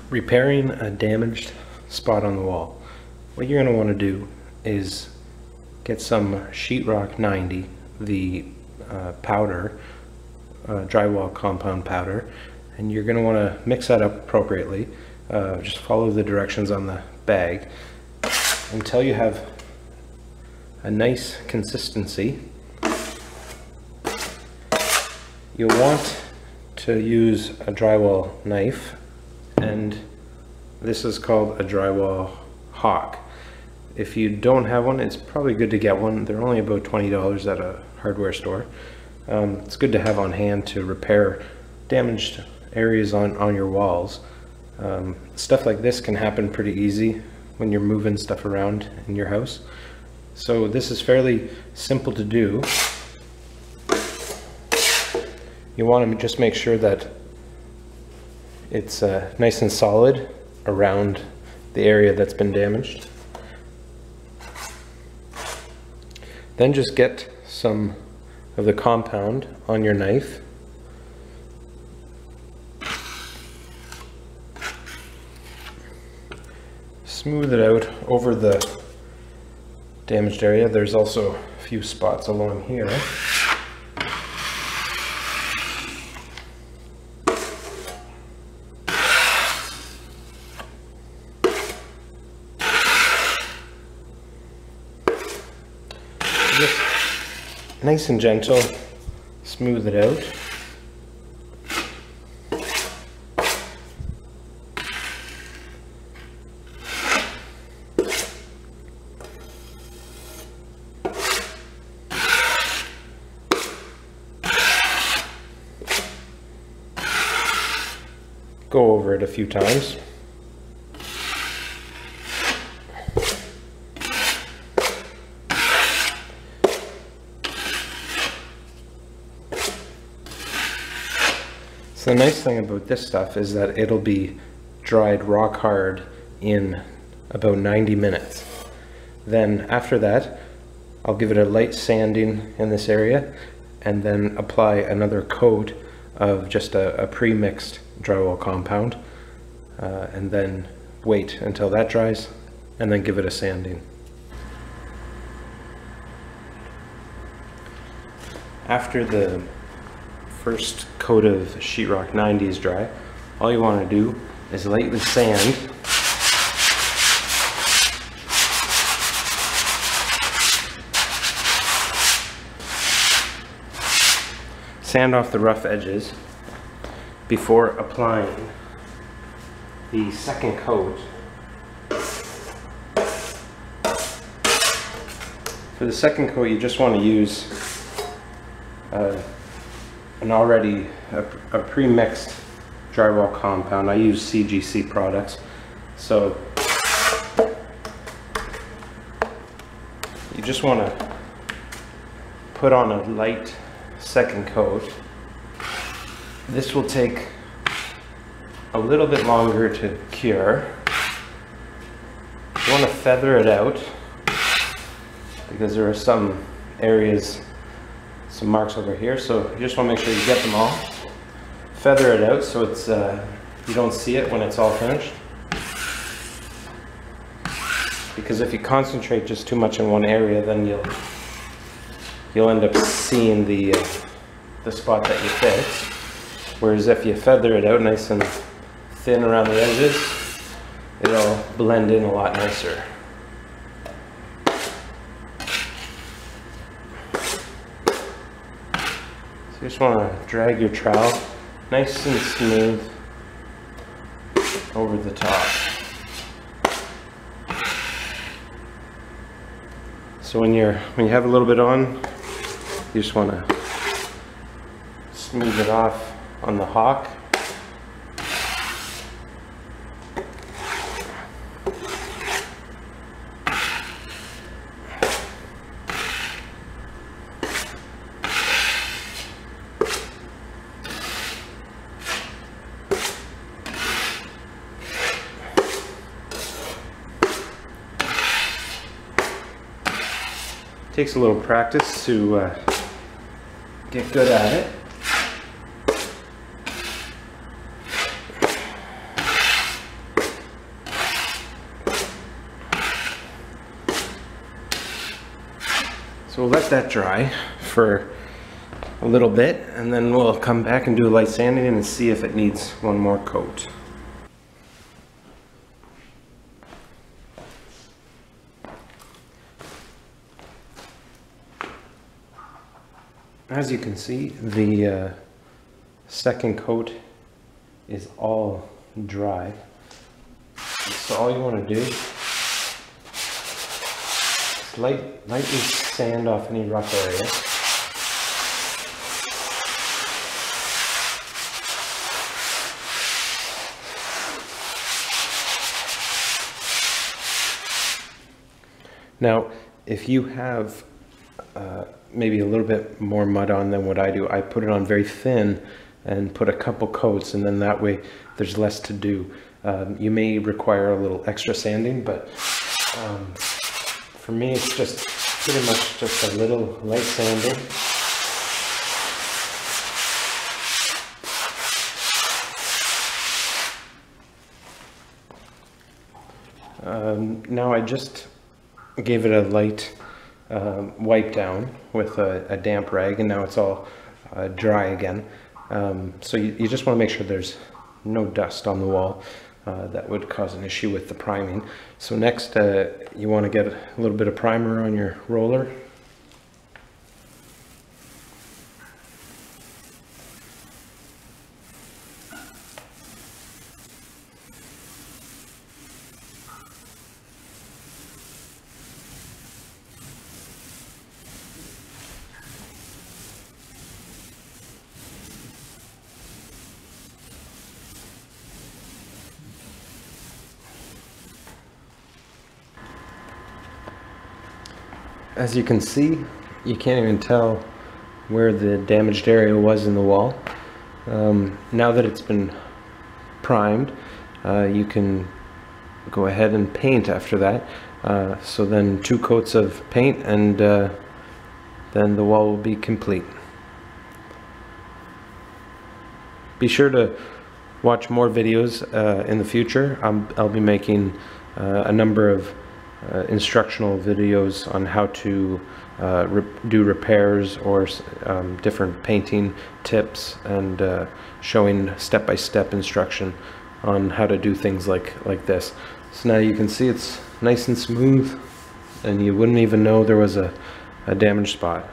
Repairing a damaged spot on the wall. What you're going to want to do is get some sheetrock 90, the powder, drywall compound powder, and you're going to want to mix that up appropriately. Just follow the directions on the bag until you have a nice consistency. You'll want to use a drywall knife, and this is called a drywall hawk. If you don't have one, it's probably good to get one. They're only about $20 at a hardware store. It's good to have on hand to repair damaged areas on your walls. Stuff like this can happen pretty easy when you're moving stuff around in your house. So this is fairly simple to do. You want to just make sure that it's nice and solid around the area that's been damaged. Then just get some of the compound on your knife. Smooth it out over the damaged area. There's also a few spots along here. Just nice and gentle, smooth it out. Go over it a few times. So the nice thing about this stuff is that it'll be dried rock hard in about 90 minutes. Then after that, I'll give it a light sanding in this area and then apply another coat of just a pre-mixed drywall compound, and then wait until that dries and then give it a sanding. After the first coat of sheetrock 90 is dry, all you want to do is lightly sand. Sand off the rough edges before applying the second coat. For the second coat, you just want to use a pre-mixed drywall compound. I use CGC products, so you just want to put on a light second coat. This will take a little bit longer to cure. You want to feather it out because there are some areas, some marks over here, so you just want to make sure you get them all. Feather it out so it's you don't see it when it's all finished. Because if you concentrate just too much in one area, then you'll end up seeing the spot that you fixed. Whereas if you feather it out nice and thin around the edges, it'll blend in a lot nicer. So you just want to drag your trowel nice and smooth over the top. So when you have a little bit on, you just want to smooth it off on the hawk. Takes a little practice to get good at it. So we'll let that dry for a little bit, and then we'll come back and do a light sanding and see if it needs one more coat. As you can see, the second coat is all dry. So all you want to do is lightly sand off any rough areas. Now, if you have maybe a little bit more mud on than what I do, I put it on very thin and put a couple coats, and then that way there's less to do. You may require a little extra sanding, but for me it's just pretty much just a little light sanding. Now I just gave it a light wipe down with a damp rag, and now it's all dry again. So you just want to make sure there's no dust on the wall. That would cause an issue with the priming. So next you want to get a little bit of primer on your roller. As you can see, you can't even tell where the damaged area was in the wall. Now that it's been primed, you can go ahead and paint after that. So then 2 coats of paint, and then the wall will be complete. Be sure to watch more videos in the future. I'll be making a number of instructional videos on how to do repairs or different painting tips, and showing step-by-step instruction on how to do things like this. So now you can see it's nice and smooth, and you wouldn't even know there was a damaged spot.